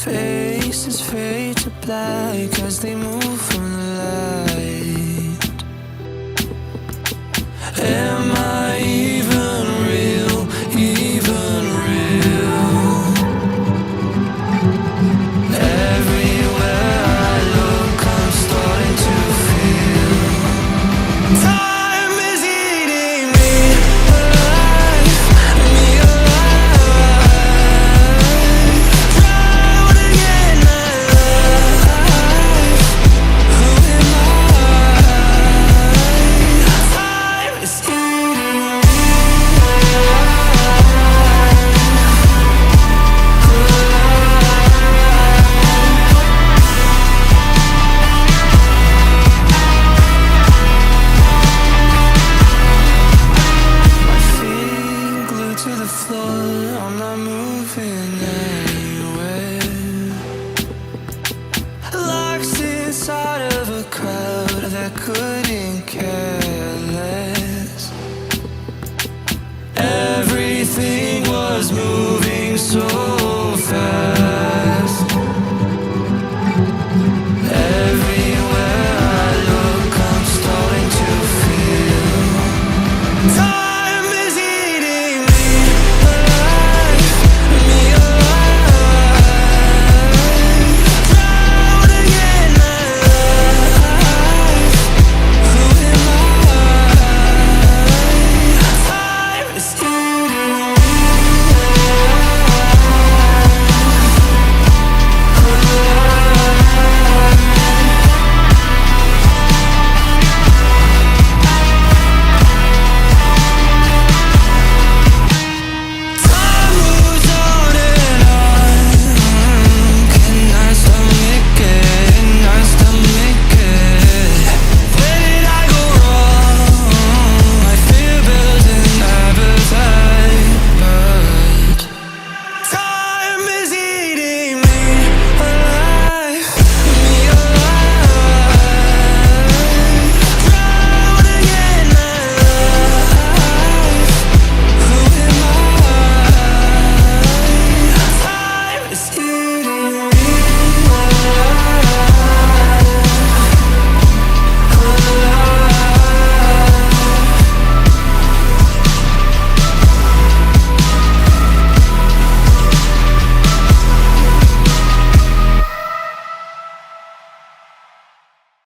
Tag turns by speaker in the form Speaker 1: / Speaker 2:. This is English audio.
Speaker 1: Faces fade to black as they move from the light. Am I even real? Even real? Everywhere I look, I'm starting to feel time is eating me alive, me alive. Drowning in my life. Who am I? Time is eating me glued to the floor, I'm not moving anywhere. Lost inside of a crowd that couldn't care less. Everything was moving so